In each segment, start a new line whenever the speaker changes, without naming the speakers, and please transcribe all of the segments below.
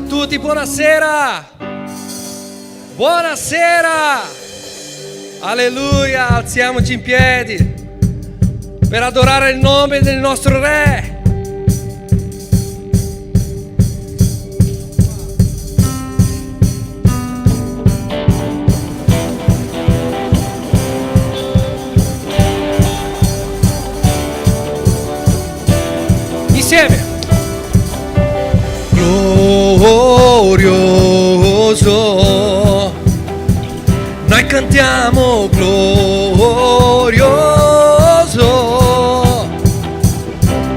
tutti, buonasera! Buonasera! Alleluia, alziamoci in piedi per adorare il nome del nostro Re. Insieme! Glorioso, noi cantiamo glorioso,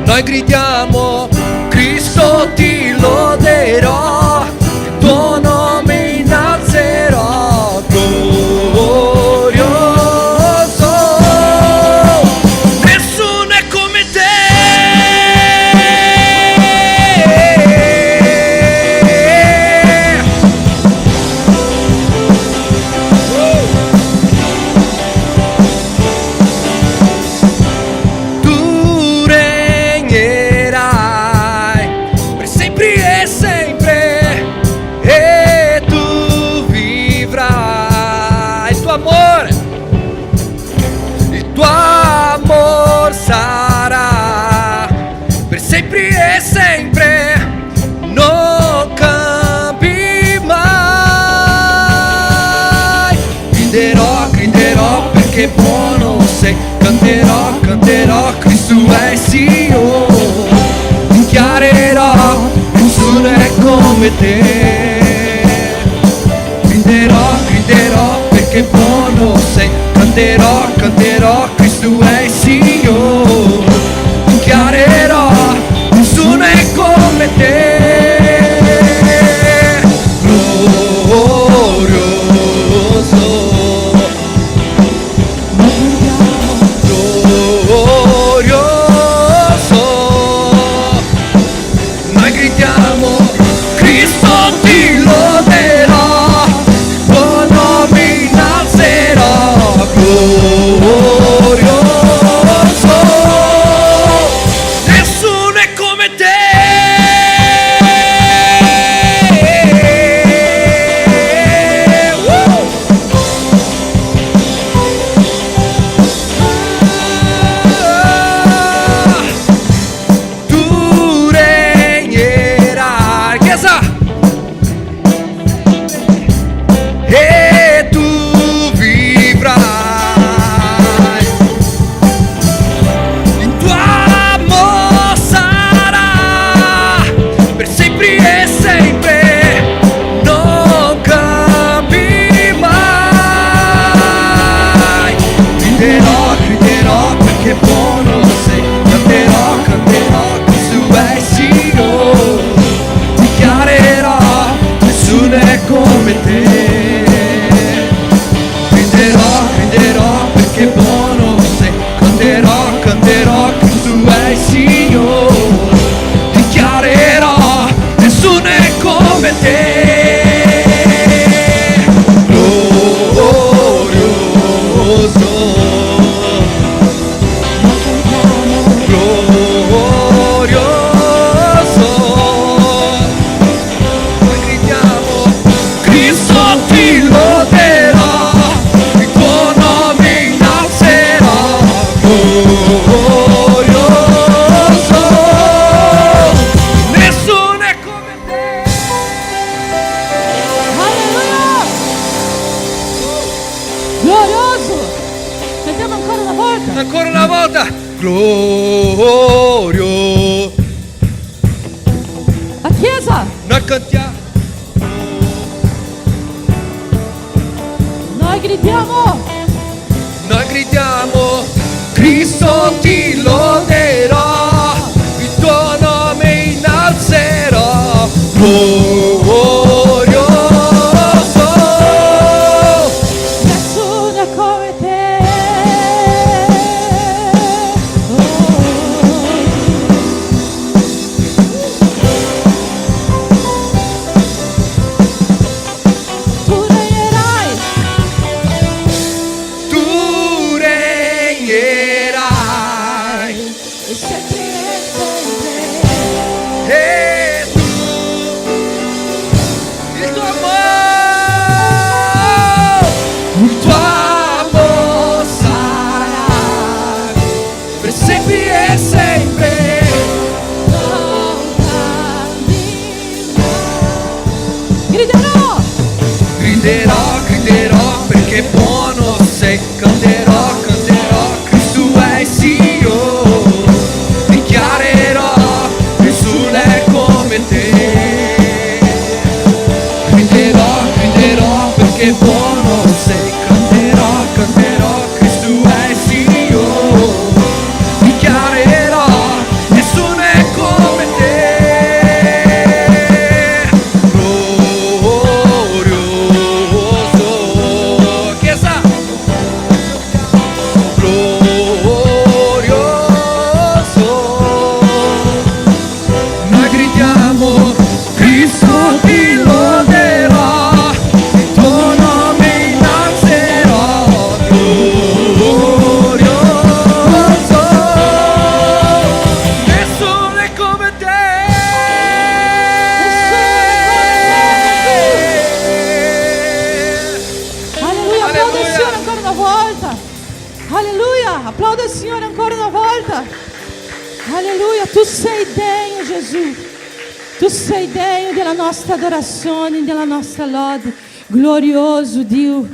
noi gridiamo Cristo ti loderò, il tuo nome innalzerò, glorioso, nessuno è come te. Sarà per sempre e sempre, non cambi mai. Griderò, griderò perché buono sei, canterò, canterò, Cristo è Dio. Dichiarerò, nessuno è come te. Griderò, griderò perché buono sei, canterò, canterò, Cristo è Dio. Dichiarerò, nessuno è come te. Glorioso, glorioso, noi gridiamo Cristo ti loderò, il tuo nome innalzerò, glorioso, nessuno è come te. Tu regnerai, chiesa, e tu vivrai, il tuo amor sarà per sempre e sempre, non cambi mai. Griderò, griderò perché buono sei, canterò, canterò, Gesù è Dio. Dichiarerò, nessuno è come te. Griderò, griderò perché buono sei, canterò, canterò, Gesù è Dio. Dichiarerò, nessuno è come te. Glorioso, glorioso, noi gridiamo Cristo ti loderò, il tuo nome innalzerò, glorioso, nessuno è come te.
Alleluia! Glorioso! Sentiamo ancora una volta.
Ancora una volta, glorio,
La Chiesa,
noi cantiamo,
noi gridiamo
noi gridiamo Cristo ti loderò, il tuo nome innalzerò, glorioso,
nessuno è come te. Tu regnerai,
tu regnerai,
e sempre e sempre,
e tu
Griderò,
Griderò, griderò perché buono sei. Canterò, canterò, Cristo è il Signore. Dichiarerò, nessuno è come te. Griderò, griderò perché buono sei. Canterò, canterò, Cristo è il Signore. Dichiarerò, nessuno è come te. Glorioso, Chiesa, glorioso. Noi gridiamo, Cristo ti loderò, il tuo nome innalzerò. Glorioso, nessuno è come te.
Alleluia, applauda il
Alleluia.
Signore ancora una volta. Alleluia, applauda il Signore ancora una volta. Alleluia, tu sei degno, Gesù. Tu sei degno della nostra adorazione, della nostra lode. Glorioso Dio.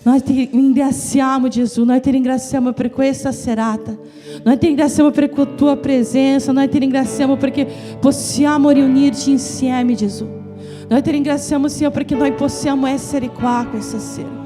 Noi ti ringraziamo, Gesù. Noi ti ringraziamo per questa serata. Noi ti ringraziamo per la tua presenza. Noi ti ringraziamo perché possiamo riunirci insieme, Gesù. Noi ti ringraziamo, Signore, perché noi possiamo essere qua questa sera.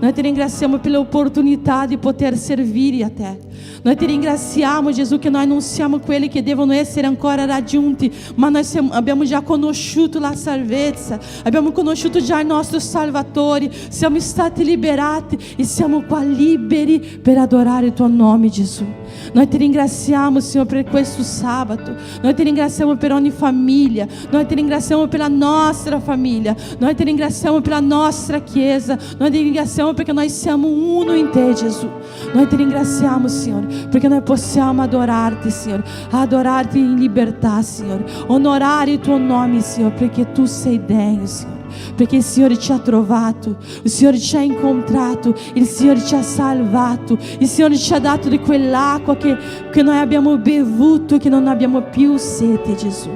Noi ti ringraziamo pela opportunità di poter servire a te. Noi ti ringraziamo, Gesù, che noi non siamo quelli che devono essere ancora raggiunti, ma noi abbiamo già conosciuto la salvezza, abbiamo conosciuto già il nostro Salvatore, siamo stati liberati e siamo qua liberi per adorare il tuo nome, Gesù. Noi ti ringraziamo, Signore, per questo sabato. Noi ti ringraziamo per ogni famiglia. Noi ti ringraziamo per la nostra famiglia. Noi ti ringraziamo per la nostra chiesa. Noi ti ringraziamo perché noi siamo uno in te, Gesù. Noi ti ringraziamo, Signore, perché noi possiamo adorarti, Signore, adorarti in libertà, Signore, onorare il tuo nome, Signore, perché tu sei degno, Signore. Perché il Signore ci ha trovato, il Signore ci ha incontrato, il Signore ci ha salvato, il Signore ci ha dato di quell'acqua che noi abbiamo bevuto, che non abbiamo più sete, Gesù.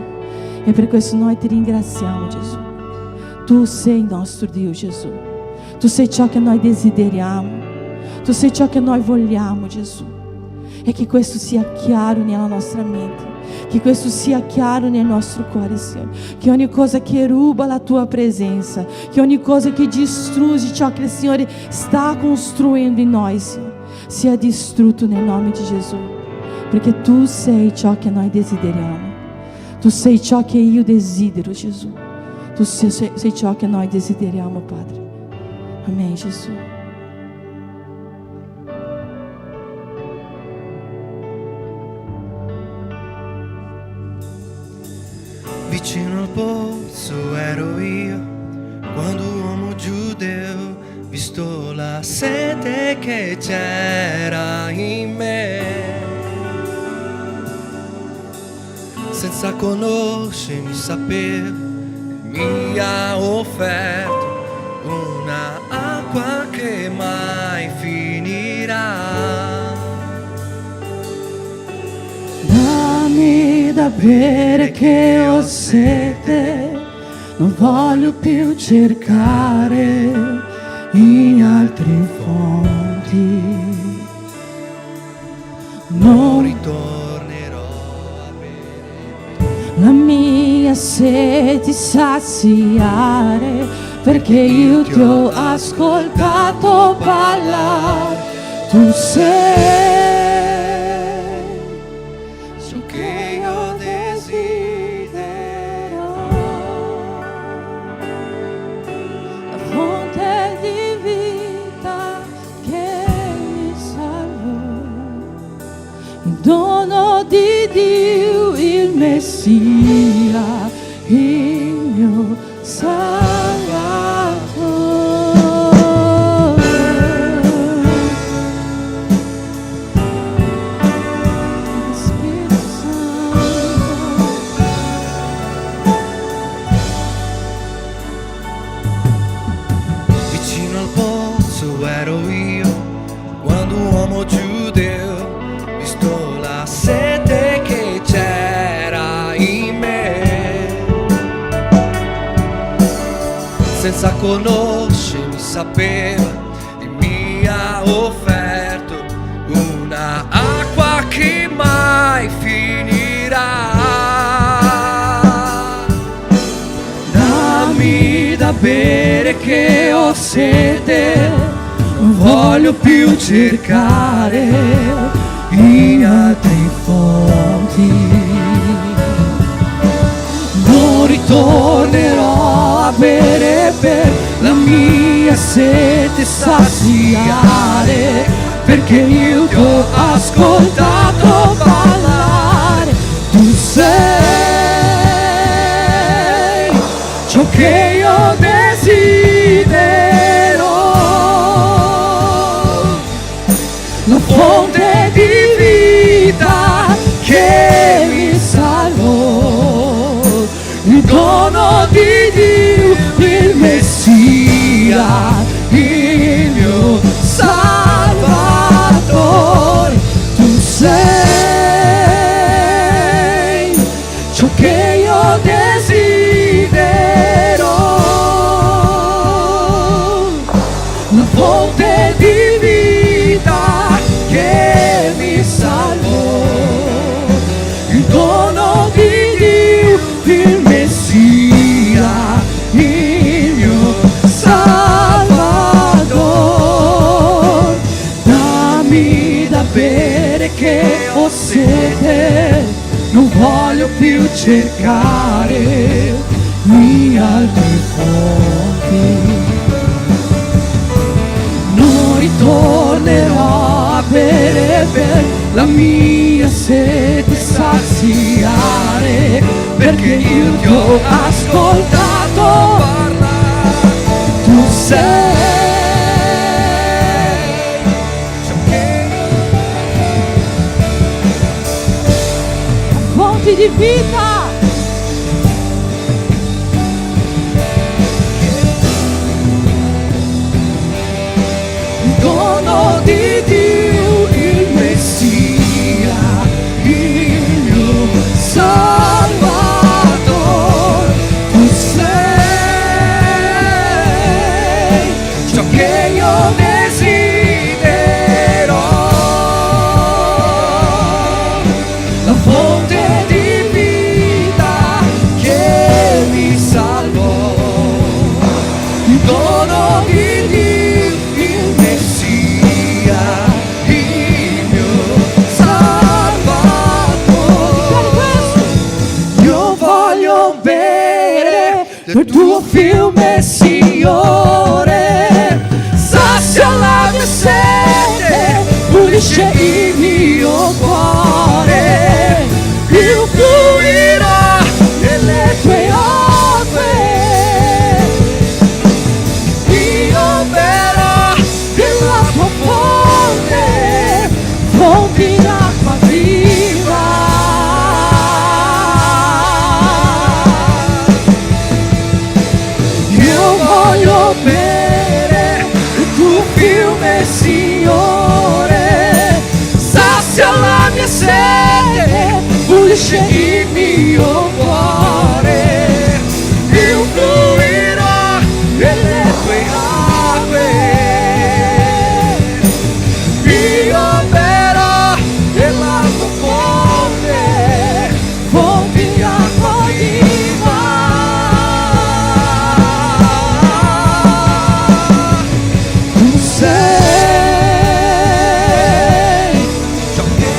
E per questo noi ti ringraziamo, Gesù. Tu sei il nostro Dio, Gesù. Tu sei ciò che noi desideriamo, tu sei ciò che noi vogliamo, Gesù. E che questo sia chiaro nella nostra mente, che questo sia chiaro nel nostro cuore, Signore. Che ogni cosa che ruba la tua presenza, che ogni cosa che distrugge ciò che il Signore sta costruendo in noi, Signore, sia distrutto nel nome di Gesù. Perché tu sei ciò che noi desideriamo, tu sei ciò che io desidero, Gesù. Tu sei ciò che noi desideriamo, Padre. Amém, Gesù.
Vicino al pozzo ero io, quando uomo giudeo, visto la sete che c'era in me. Senza conoscermi sapevo, mi ha offerto una acqua che mai finirà.
Dammi da bere che ho sete, non voglio più cercare in altre fonti. Non
ritornerò a bere
la mia sete saziare, perché io ti ho ascoltato parlare. Tu sei ciò che io desidero, la fonte di vita che mi salvò, il dono di Dio, il Messia, il mio
vicino al pozzo ero io, quando uomo giudeo, visto la sete che c'era in me. senza conoscermi sapeva e mi ha offerto una acqua che mai finirà. Dammi da bere che ho sete, non voglio più cercare in altri fonti. Non ritornerò a bere per la mia sete saziare, perché io ti ho ascoltato parlare. Tu sei ciò che io desidero, la fonte di vita che mi salvò, il dono di Dio, il Messia, il mio Salvatore. Tu sei ciò che io desidero, la fonte di vita che mi salvò, il dono di Dio, il Messia, il mio Salvatore. Dammi da bere che ho sete, non voglio più cercare in altri fonti. Non ritornerò a bere per la mia sete saziare, perché io ti ho ascoltato parlare. Tu sei ciò che
Fonti di vita.
il dono di Dio, il Messia, il mio Salvatore. Tu sei ciò che io desidero, la fonte di vita che mi salvò, il dono di Dio, il Messia, il mio Salvatore. Io voglio bere del tuo fiume, Signore, sazia la mia sete, pulisce il mio cuore. Io fluirò nelle tue acque, io berrò della tua fonte, fonti d'acqua viva. Io voglio bere il tuo fiume, Signore, sazia la mia sete, pulisce il mio cuore. Io fluirò nelle tue acque, io berrò della tua fonte, fonti di acqua viva. Tu sei ciò che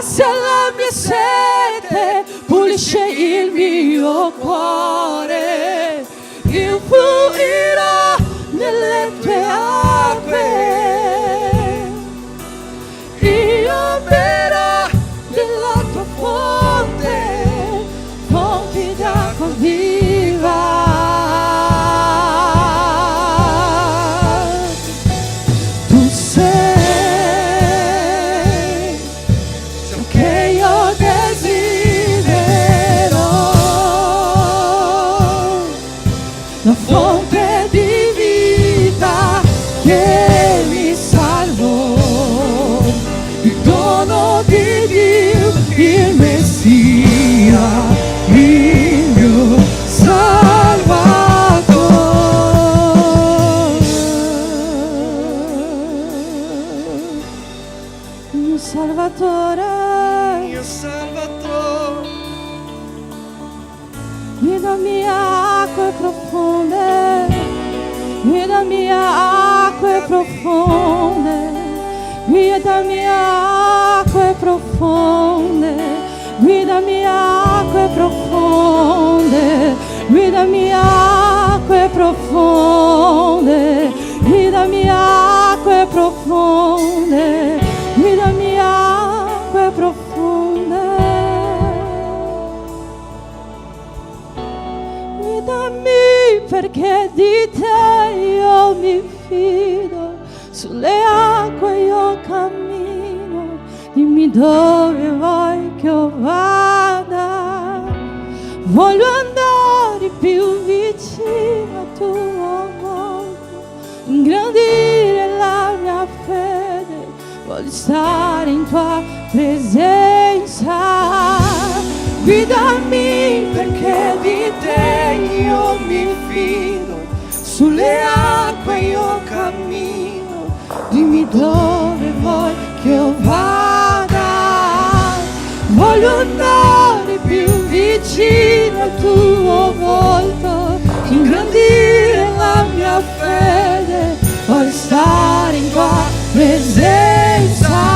sazia la mia sete, pulisce il mio cuore. Io fluirò nelle tue acque, io berrò della tua fonte, fonti d'acqua viva. Tu sei ciò che io desidero, la fonte di vita che mi salvò, il dono di Dio, il Messia, il mio Salvatore. Mio Salvatore,
mio Salvatore,
guidami acque profonde, guidami acque profonde, guidami acque profonde, guidami acque profonde, guidami acque profonde, guidami acque profonde, guidami acque profonde. Guidami perché di te io mi fido, sulle acque io cammino, dimmi dove vuoi che io vada, voglio andare più vicino al tuo volto, ingrandire la mia fede, voglio stare in tua presenza. Guidami perché di te io mi fido, sulle acque io cammino, dimmi dove vuoi che io vada, voglio andare più vicino al tuo volto, ingrandire la mia fede, voglio stare in tua presenza.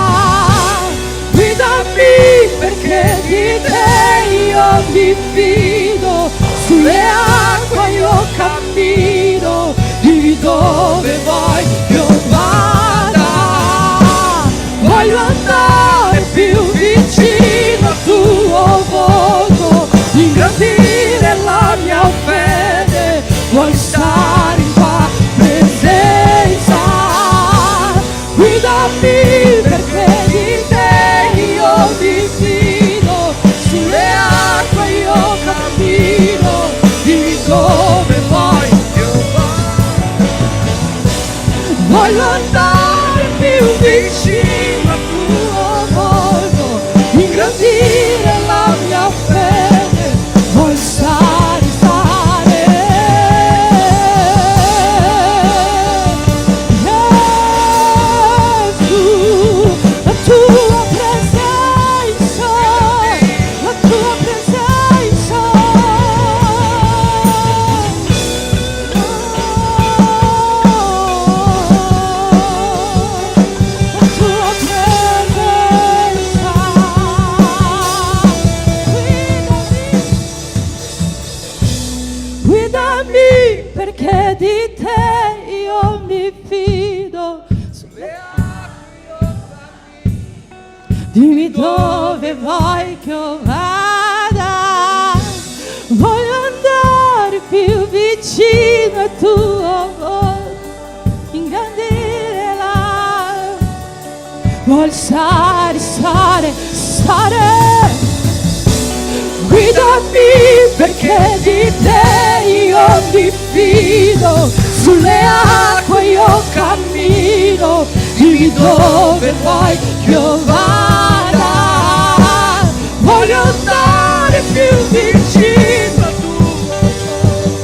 Guidami perché di te io mi fido, sulle acque io cammino, dimmi dove vuoi che io vada, voglio andare più vicino al tuo volto, ingrandire la mia fede, voglio stare in tua presenza. Guidami perché di te io mi fido, sulle acque io cammino, dimmi dove vuoi che io vada, voglio andare più vicino al tuo volto, ingrandire la mia fede, voglio stare. Perché di te io mi fido, sulle acque io cammino, dimmi dove vuoi che io vada, voglio andare più vicino al tuo volto, ingrandire la, voglio stare. Guidami perché di te io mi fido, sulle acque io cammino, dimmi dove vuoi che io vada, voglio andare più vicino a tuo volto,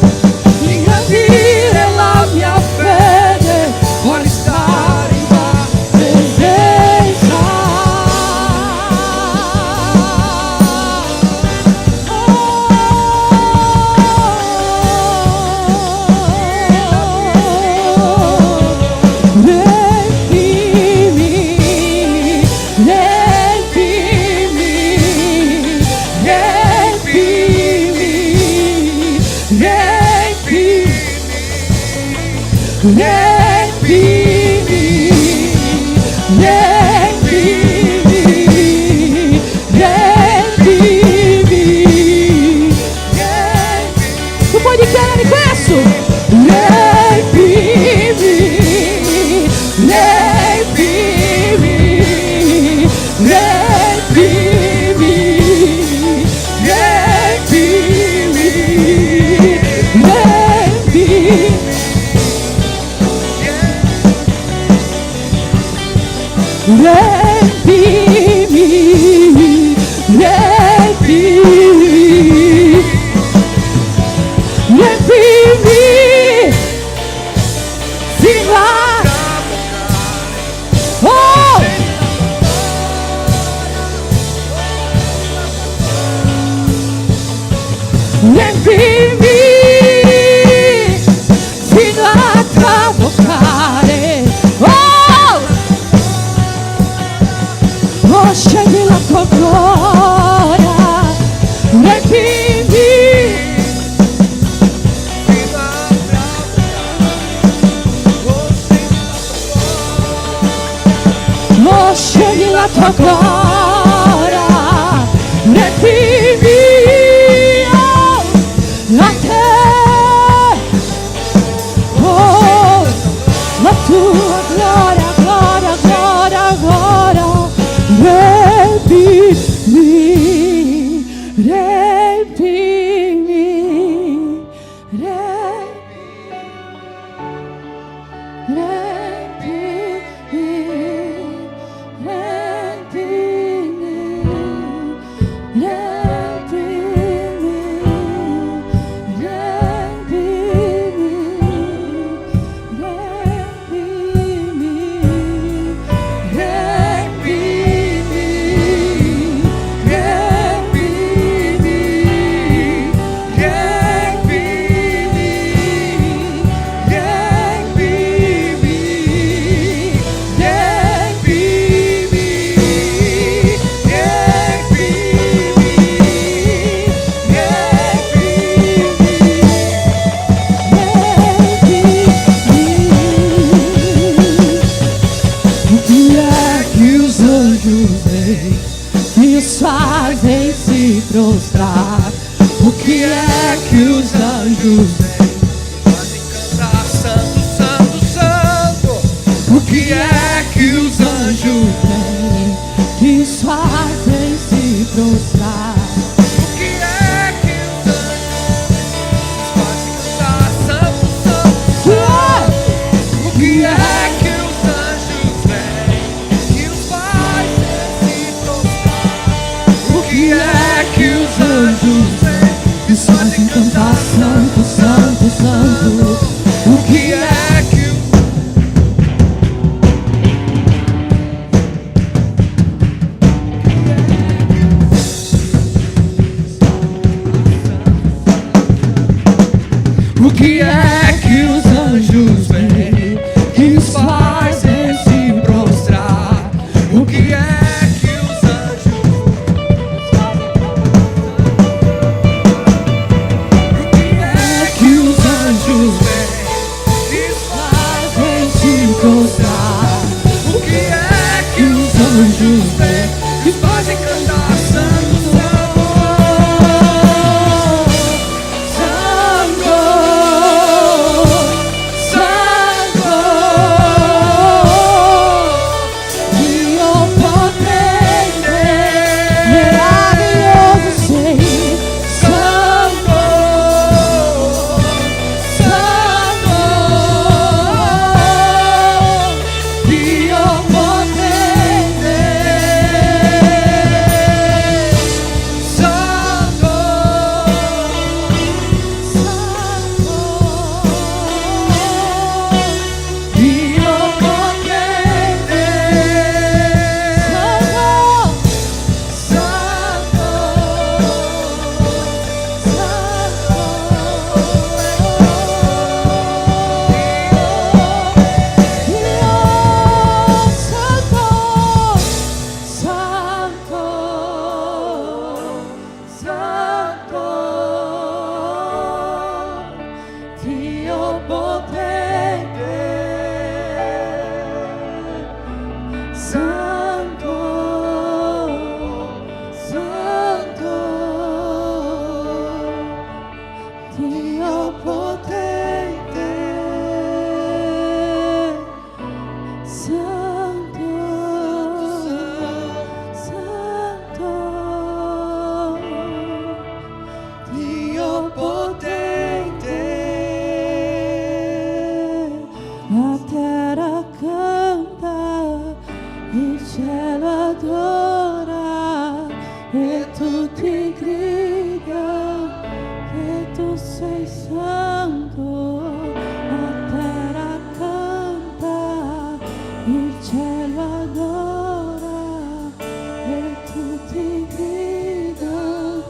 ingrandire la mia fede, voglio stare in tua presenza. Riempimi Tu puoi dichiarare questo? Riempimi, riempimi, riempimi, riempimi, riempimi. Riempimi, riempimi, riempimi, fino a... Oh! Riempimi, fino a traboccare. Oh! Oh, scegli la tua gloria, riempimi, oh, scegli la tua gloria, riempimi, oh, a te, oh, la tua gloria, gloria, gloria, gloria. Riempimi, riempimi, fazem se prostrar. O que é que os anjos vêm?
Fazem cantar santo, santo, santo.
O que é que os anjos vêm? Que os fazem se prostrar.
O que é que os anjos fazem cantar santo, santo, santo? O que é que os anjos vêm? Que os fazem se prostrar. O que é que os anjos vêm?
Que os fazem cantar santo, santo, santo.
O que é que
O que é que os anjos veem? Que os fazem se prostrar.
O que é que os anjos O que é que os anjos vêm? Que
fazem se prostrar.
O que é que os anjos vêm? Que fazem cantar santo, santo.
Santo, Dio potente, meraviglioso sei. Santo, Santo, Dio potente, il cielo adora e tutti gridano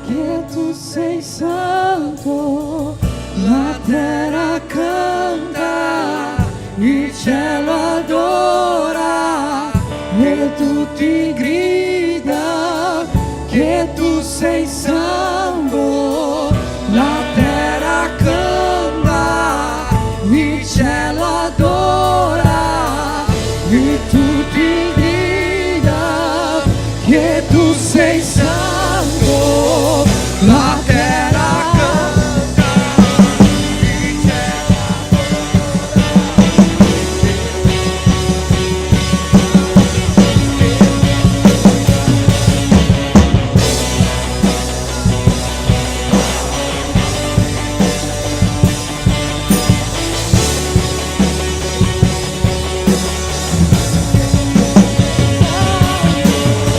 che tu sei santo, la terra canta, il cielo adora e tutti gridano che tu sei santo, la terra canta, il cielo adora e tutti gridano che tu sei santo, la terra canta, il cielo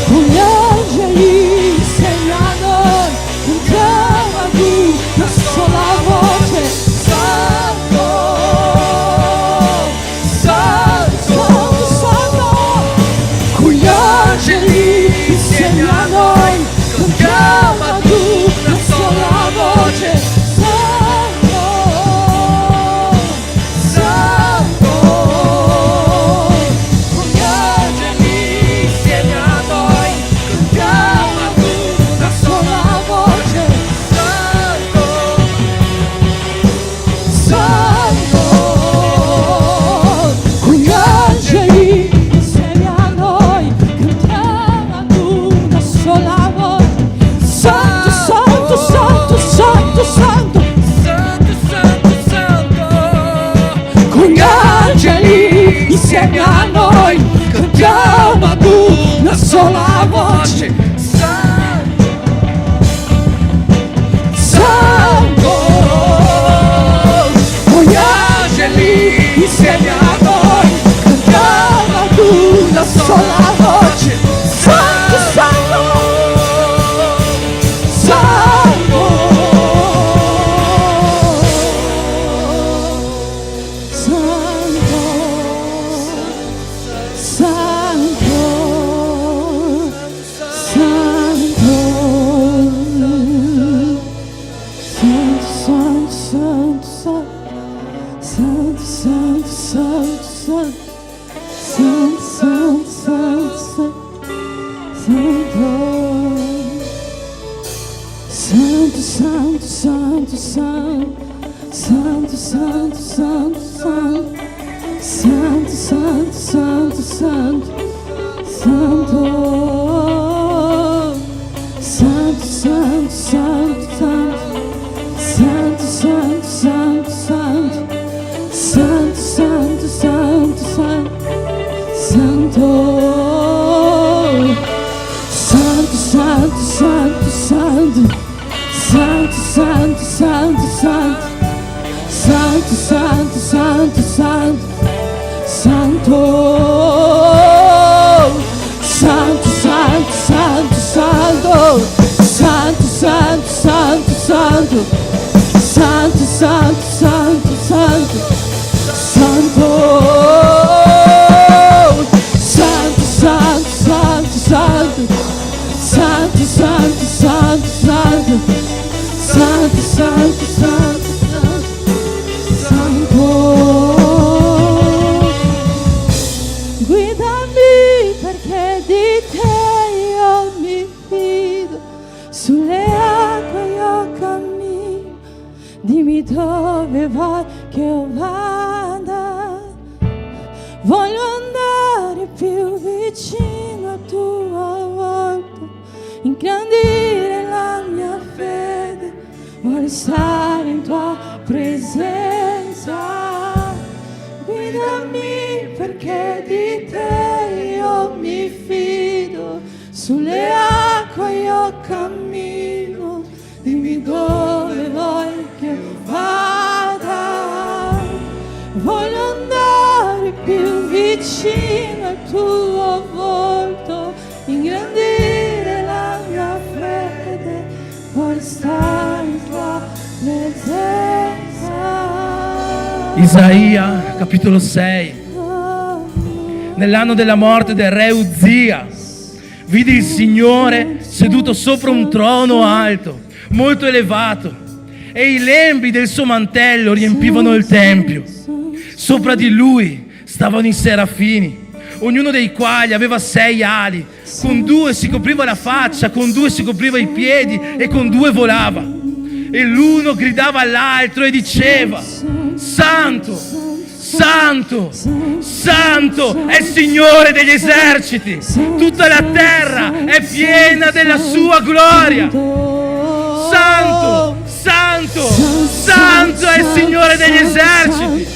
con gli angeli insieme a noi, cantiamo a Dio una sola voce, Santo, Santo, Santo. Con gli angeli insieme a noi, cantiamo a Dio una sola voce, Santo, Santo. Con gli angeli insieme a noi, cantiamo a Dio una sola voce, Santo, Santo. Con gli angeli insieme a noi, cantiamo a Dio una sola voce, Santo, Santo, Santo, Santo, Santo.
Santo, Santo, Santo.
Con gli angeli insieme a noi, cantiamo a Dio una sola voce,
Santo,
Santo. Con gli angeli insieme a noi, cantiamo a Dio una sola voce, Santo, Santo, Santo, Santo, Santo, Santo, Santo, guidami perché di te io mi fido, sulle acque io cammino, dimmi dove vuoi che io vada, voglio andare più vicino al tuo volto, ingrandire la mia fede, voglio stare in tua presenza. Guidami perché di te io mi fido, sulle acque io cammino, dimmi dove vuoi che vada, voglio andare più vicino al tuo volto, ingrandire la mia fede, voglio stare in tua presenza.
Isaia capitolo 6, nell'anno della morte del re Uzia, vidi il Signore seduto sopra un trono alto, molto elevato, e i lembi del suo mantello riempivano il tempio. Sopra di lui stavano i serafini, ognuno dei quali aveva 6 ali, con 2 si copriva la faccia, con 2 si copriva i piedi e con 2 volava. E l'uno gridava all'altro e diceva: Santo, Santo, Santo è il Signore degli eserciti, tutta la terra è piena della sua gloria. Santo, Santo, Santo è il Signore degli eserciti,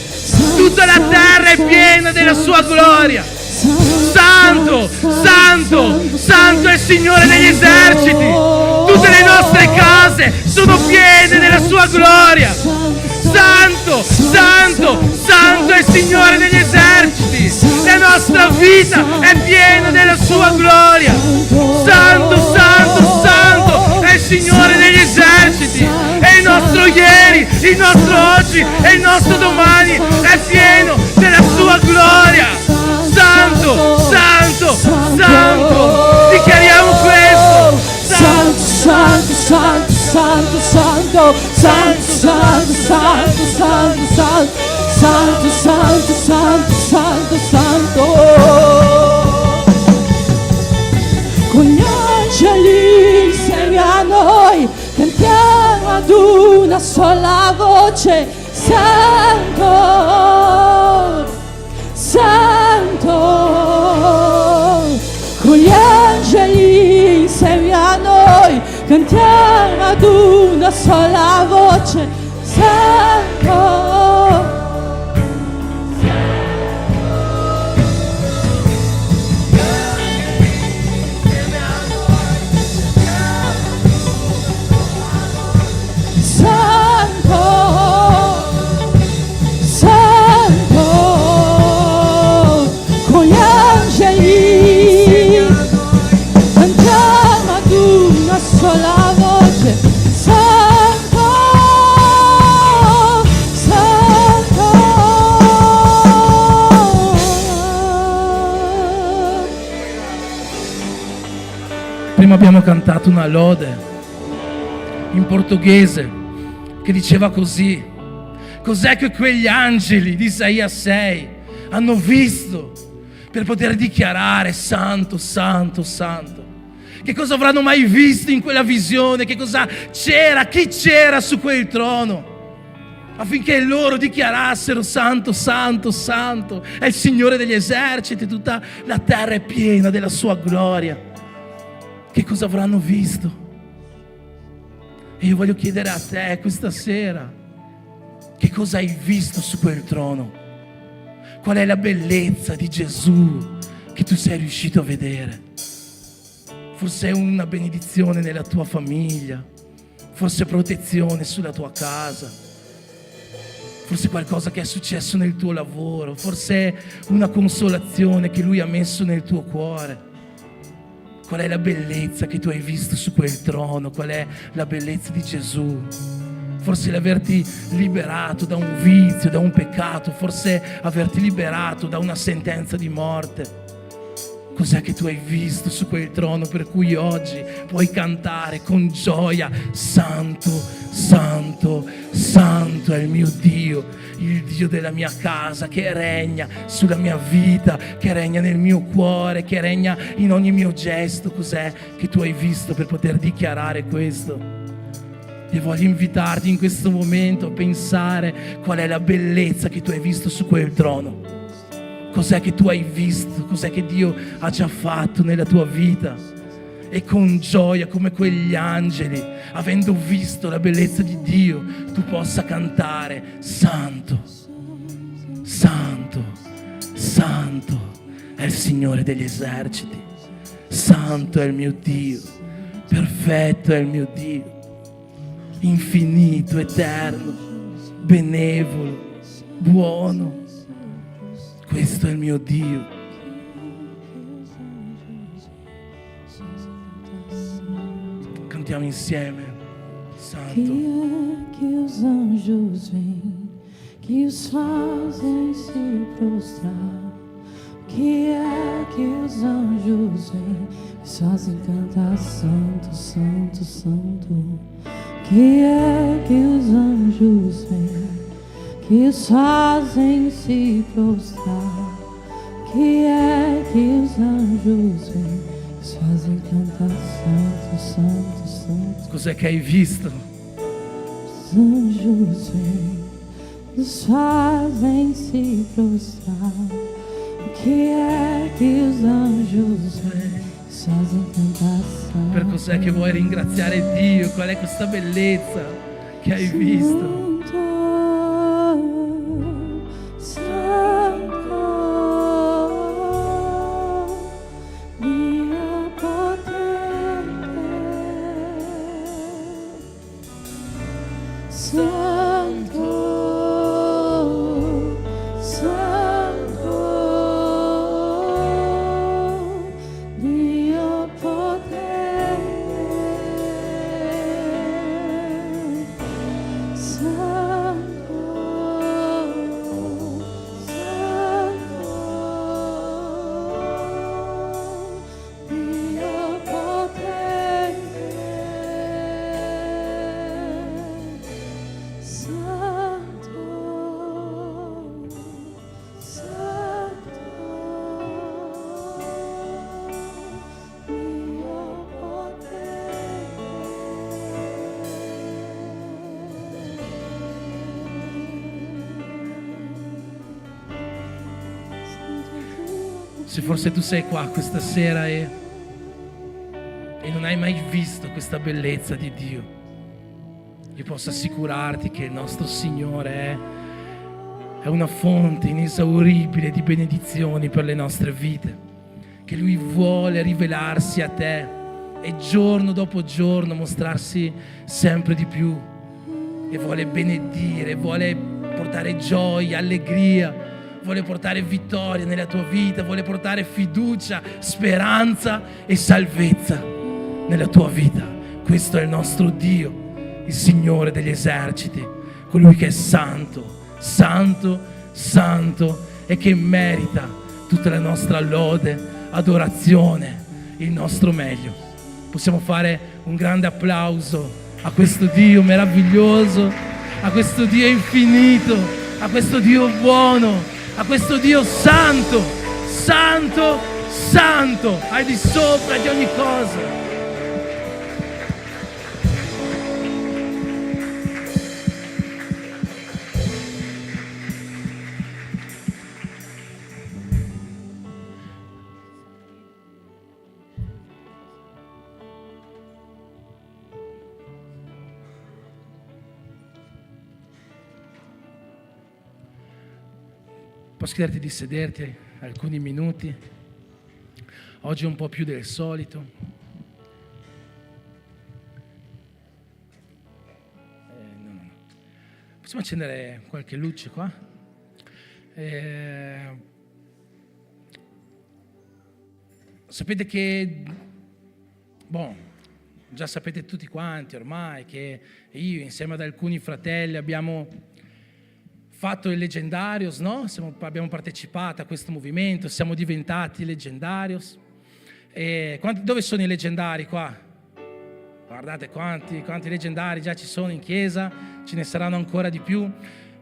tutta la terra è piena della sua gloria. Santo, Santo, Santo è il Signore degli eserciti, tutte le nostre case sono piene della sua gloria. Santo, Santo, Santo è il Signore degli eserciti, la nostra vita è piena della sua gloria. Santo, Santo, Santo è il Signore degli eserciti, e il nostro ieri, il nostro oggi e il nostro domani è pieno della sua gloria. Santo, Santo, Santo, dichiariamo questo.
Santo, Santo, Santo, Santo, Santo, Santo, Santo, Santo, Santo, Santo, Santo, Santo, Santo, Santo. Con gli angeli insieme a noi cantiamo ad una sola voce: Santo, Santo. Con gli angeli insieme a noi cantiamo ad una sola voce: Santo. Sola voce: Santo, Santo.
Prima abbiamo cantato una lode in portoghese che diceva così: cos'è che quegli angeli di Isaia 6 hanno visto per poter dichiarare Santo, Santo, Santo? Che cosa avranno mai visto in quella visione? Che cosa c'era? Chi c'era su quel trono? Affinché loro dichiarassero: Santo, Santo, Santo è il Signore degli eserciti, tutta la terra è piena della sua gloria. Che cosa avranno visto? E io voglio chiedere a te questa sera: che cosa hai visto su quel trono? Qual è la bellezza di Gesù che tu sei riuscito a vedere? Forse è una benedizione nella tua famiglia, forse protezione sulla tua casa, forse qualcosa che è successo nel tuo lavoro, forse è una consolazione che Lui ha messo nel tuo cuore. Qual è la bellezza che tu hai visto su quel trono? Qual è la bellezza di Gesù? Forse l'averti liberato da un vizio, da un peccato, forse averti liberato da una sentenza di morte. Cos'è che tu hai visto su quel trono per cui oggi puoi cantare con gioia: Santo, Santo, Santo è il mio Dio, il Dio della mia casa, che regna sulla mia vita, che regna nel mio cuore, che regna in ogni mio gesto. Cos'è che tu hai visto per poter dichiarare questo? E voglio invitarti in questo momento a pensare qual è la bellezza che tu hai visto su quel trono. Cos'è che tu hai visto? Cos'è che Dio ha già fatto nella tua vita? E con gioia, come quegli angeli, avendo visto la bellezza di Dio, tu possa cantare: Santo, Santo, Santo è il Signore degli eserciti, Santo è il mio Dio, perfetto è il mio Dio, infinito, eterno, benevolo, buono. Questo è il mio Dio. Cantiamo insieme: Santo.
Que é que os anjos vêm, que os fazem se prostrar? Que os anjos vêm, fazem cantar santo, santo, santo. Que é que os anjos vêm, que os fazem se prostrar? Que é que os anjos vêm, que os fazem cantar santo, santo, santo.
Cos'è che hai visto?
Os anjos vêm, nos fazem se prostrar. O que é que os anjos vêm, nos fazem cantar santo.
Per cos'è che vuoi ringraziare Dio? Qual è questa bellezza che hai visto? Se forse tu sei qua questa sera e non hai mai visto questa bellezza di Dio, io posso assicurarti che il nostro Signore è una fonte inesauribile di benedizioni per le nostre vite, che Lui vuole rivelarsi a te e giorno dopo giorno mostrarsi sempre di più, e vuole benedire, vuole portare gioia, allegria, vuole portare vittoria nella tua vita, vuole portare fiducia, speranza e salvezza nella tua vita. Questo è il nostro Dio, il Signore degli eserciti, colui che è santo, santo, santo e che merita tutta la nostra lode, adorazione, il nostro meglio. Possiamo fare un grande applauso a questo Dio meraviglioso, a questo Dio infinito, a questo Dio buono, a questo Dio santo, santo, santo, al di sopra di ogni cosa. Posso chiederti di sederti alcuni minuti? Oggi un po' più del solito. No. Possiamo accendere qualche luce qua? Sapete che, già sapete tutti quanti ormai che io insieme ad alcuni fratelli abbiamo fatto il Leggendarios, no? Abbiamo partecipato a questo movimento, siamo diventati Leggendarios. Dove sono i leggendari qua? Guardate quanti leggendari già ci sono in chiesa, ce ne saranno ancora di più.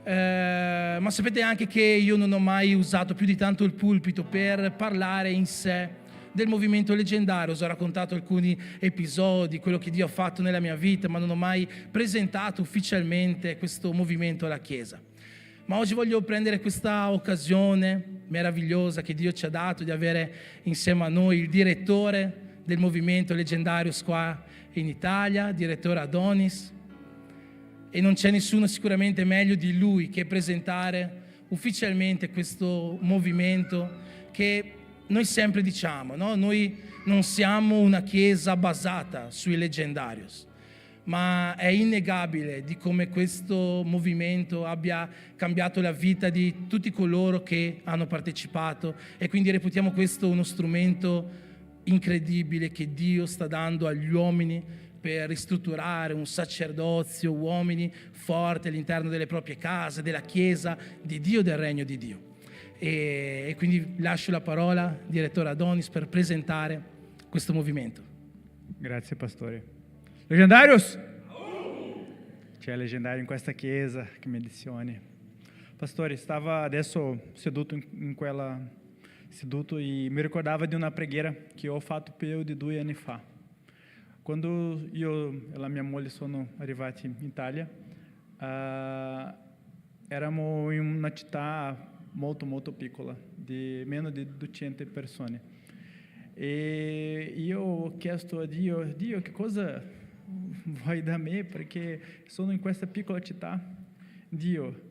Ma sapete anche che io non ho mai usato più di tanto il pulpito per parlare in sé del movimento leggendario. Ho raccontato alcuni episodi, quello che Dio ha fatto nella mia vita, ma non ho mai presentato ufficialmente questo movimento alla Chiesa. Ma oggi voglio prendere questa occasione meravigliosa che Dio ci ha dato di avere insieme a noi il direttore del movimento Leggendarios qua in Italia, direttore Adonis, e non c'è nessuno sicuramente meglio di lui che presentare ufficialmente questo movimento che noi sempre diciamo, no? Noi non siamo una chiesa basata sui Leggendarios, ma è innegabile di come questo movimento abbia cambiato la vita di tutti coloro che hanno partecipato, e quindi reputiamo questo uno strumento incredibile che Dio sta dando agli uomini per ristrutturare un sacerdozio, uomini forti all'interno delle proprie case, della Chiesa di Dio, del Regno di Dio. e quindi lascio la parola, direttore Adonis, per presentare questo movimento.
Grazie pastore. Leggendarios? C'è leggendario in questa chiesa, che benedizione. Pastore, stava adesso seduto seduto e mi ricordava di una preghiera che ho fatto più di 2 anni fa. Quando io e la mia moglie sono arrivati in Italia, eravamo in una città molto piccola, di meno di 200 persone. E io ho chiesto a Dio, che cosa vuoi da me? Perché sono in questa piccola città. Dio,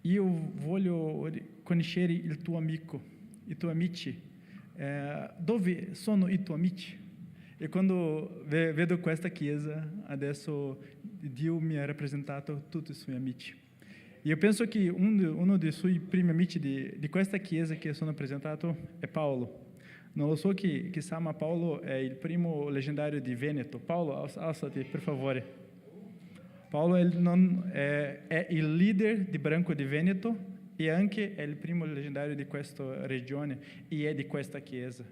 io voglio conoscere il tuo amico, i tuoi amici. Dove sono i tuoi amici? E quando vedo questa chiesa, adesso Dio mi ha rappresentato tutti i suoi amici. Io penso che uno dei suoi primi amici di questa chiesa che sono presentato è Paolo. Non lo so chi sa, ma Paolo è il primo leggendario di Veneto. Paolo, alzati, per favore. Paolo è il leader di Branco di Veneto e anche è il primo leggendario di questa regione e è di questa chiesa.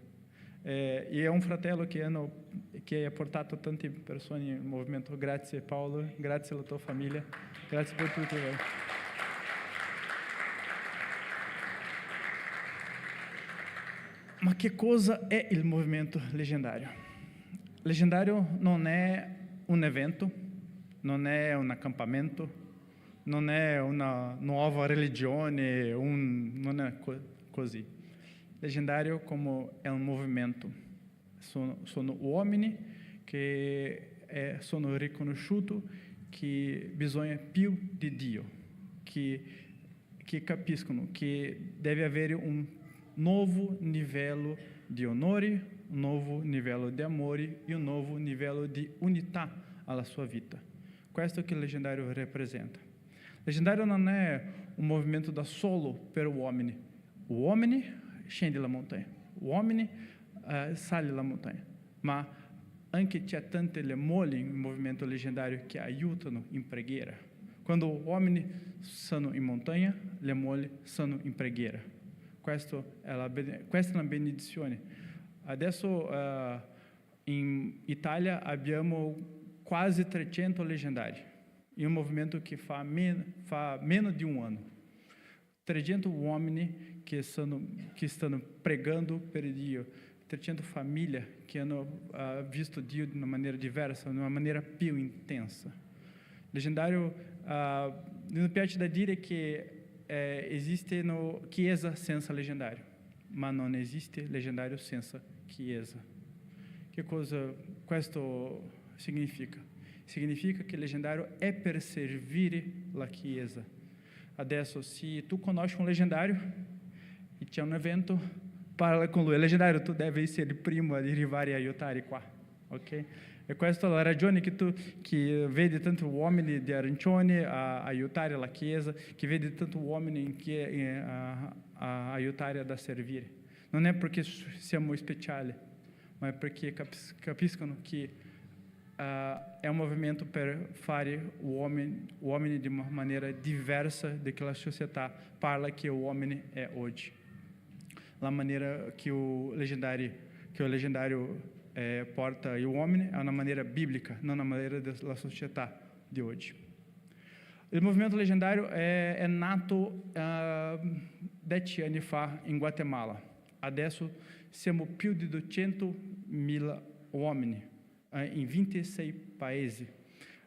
E è un fratello che ha portato tante persone nel movimento. Grazie Paolo, grazie alla tua famiglia, grazie per tutto. Ma che cosa è il movimento leggendario? Leggendario non è un evento, non è un accampamento, non è una nuova religione, non è così. Leggendario come è un movimento. Sono uomini che sono riconosciuti che bisogna più di Dio, che capiscono che deve avere un nuovo livello di onore, un nuovo livello di amore e un nuovo livello di unità alla sua vita. Questo che il leggendario rappresenta. Il leggendario non è un movimento da solo per uomini. Uomini scende la montanha, uomini sale la montanha, ma anche c'è tante le mogli nel movimento leggendario che aiutano in preghiera. Quando uomini sono in montagna, le mogli sono in preghiera. Questa è una benedizione. Adesso in Italia abbiamo quasi 300 leggendari, in un movimento che fa meno di un anno. 300 uomini che stanno pregando per Dio, 300 famiglie che hanno visto Dio di una maniera diversa, di una maniera più intensa. Leggendario, mi piace da dire che esiste chiesa senza leggendario, ma non esiste leggendario senza chiesa. Che cosa questo significa? Significa che il leggendario è per servire la chiesa. Adesso, se tu conosci un leggendario e c'è un evento, parla con lui. Il leggendario, tu devi essere il primo ad arrivare a aiutare qua, ok? E questa è la ragione che vedi tanti uomini di arancione a aiutare la chiesa, che vedi tanti uomini a aiutare a servire. Non è perché siamo speciali, ma è perché capiscono che è un movimento per fare uomini di una maniera diversa da che la società parla che o uomo è oggi. La maniera che o leggendario porta gli uomini è una maniera biblica, non una maniera della società di oggi. Il movimento leggendario è nato 10 anni fa in Guatemala. Adesso siamo più di 200.000 uomini in 26 paesi.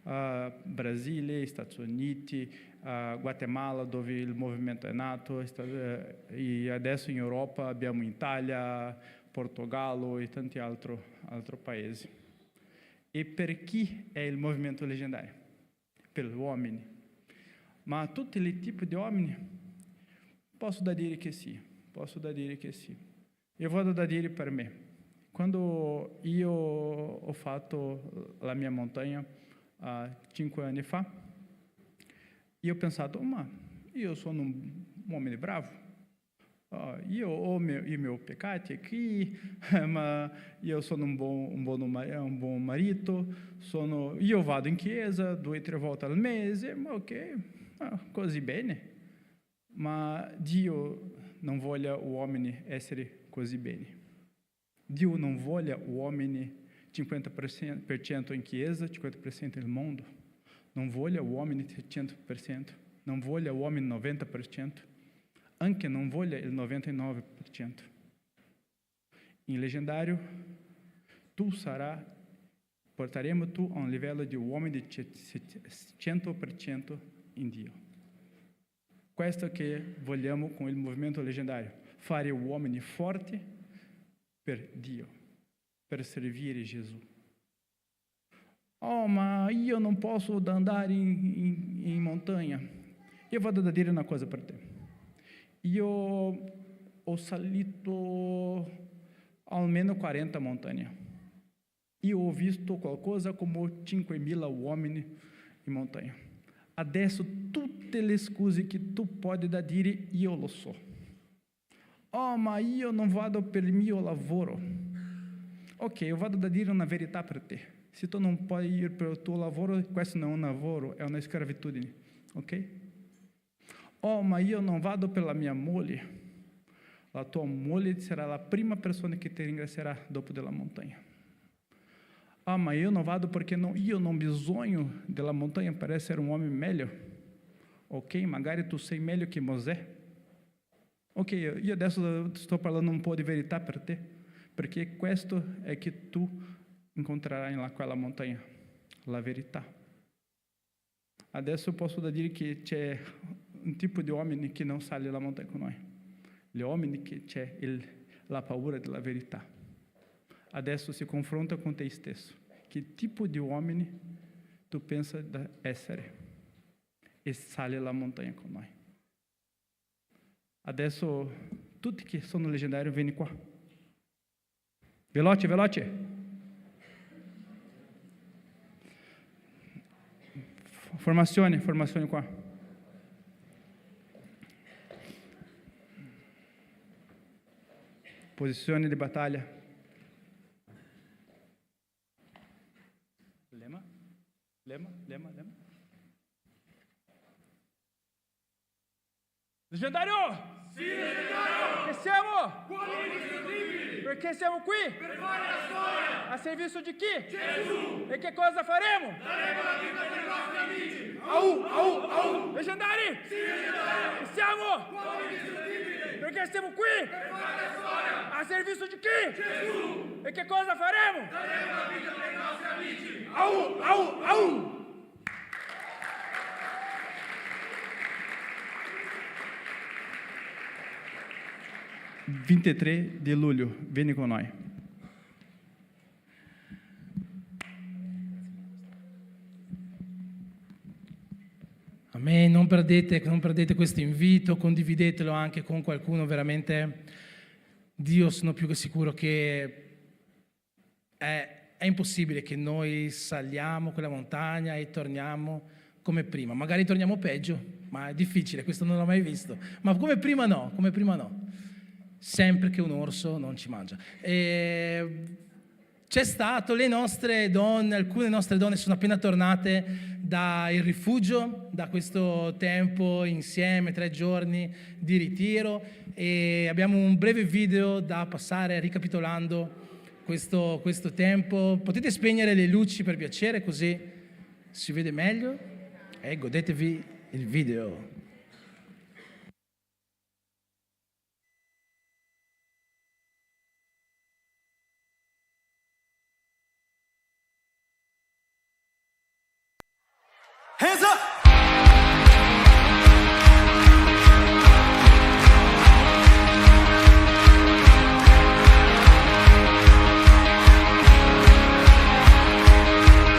Brasile, Stati Uniti, Guatemala, dove il movimento è nato, e adesso in Europa abbiamo Italia, Portogallo e tanti altri paesi. E per chi è il movimento leggendario? Per gli uomini. Ma tutti i tipi di uomini? Posso dire che sì. Io vado da dire per me. Quando io ho fatto la mia montagna 5 anni fa, io ho pensato, ma io sono un uomo bravo. Io ho i miei peccati qui, ma io sono un buon marito, io vado in chiesa 2 o 3 volte al mese, ma ok, così bene. Ma Dio non voglia uomini essere così bene. Dio non voglia uomini 50% in chiesa, 50% nel mondo. Non voglia uomini 100%, non voglia uomini 90%, anche non voglia il 99%. In leggendario, porteremo tu a un livello di uomini di 100% in Dio. Questo che vogliamo con il movimento leggendario, fare uomini forti per Dio, per servire Gesù. Oh, ma io non posso andare in montagna. Io vado a dire una cosa per te. Io ho salito almeno 40 montagne. Io ho visto qualcosa come 5.000 uomini in montagna. Adesso tutte le scuse che tu puoi dire, io lo so. Oh, ma io non vado per il mio lavoro. Ok, io vado a dire una verità per te. Se tu non puoi ir per il tuo lavoro, questo non è un lavoro, è una schiavitudine. Ok? Oh, ma io non vado per la mia moglie. La tua moglie sarà la prima persona che ti ringrazierà dopo della montagna. Ah, ma io non vado perché io non ho bisogno della montagna per essere un uomo meglio. Ok, magari tu sei meglio che Mosè. Ok, io adesso sto parlando un po' di verità per te, perché questo è che tu incontrerai in quella montagna, la verità. Adesso posso dire che c'è un tipo di uomini che non sale la montagna con noi. Gli uomini che c'è la paura della verità. Adesso si confronta con te stesso. Che tipo di uomini tu pensa di essere? E sale la montagna con noi. Adesso tutti che sono leggendari vieni qua. Veloce, veloce. Formazione qua. Posizione di battaglia. Lema. Leggendario! Sì, leggendario! Che siamo? Uomini indistruttibili! Perché siamo qui? Per fare la storia! A servizio di chi? Gesù! E che cosa faremo? Daremo la vita per i nostri amici! Au! Leggendari! Sì, leggendario! Che siamo? Uomini indistruttibili! Perché siamo qui? Per fare la storia! A servizio di chi? Gesù! E che cosa faremo? Daremo la vita per i nostri amici! Au! 23 di luglio, vieni con noi.
Amen. Non perdete questo invito, condividetelo anche con qualcuno. Veramente Dio, sono più che sicuro che è impossibile che noi saliamo quella montagna e torniamo come prima. Magari torniamo peggio, ma è difficile, questo non l'ho mai visto. Ma come prima no. Sempre che un orso non ci mangia. C'è stato, le nostre donne, alcune nostre donne sono appena tornate dal rifugio, da questo tempo insieme, 3 giorni di ritiro, e abbiamo un breve video da passare ricapitolando questo tempo. Potete spegnere le luci per piacere, così si vede meglio, e godetevi il video.
Hands up!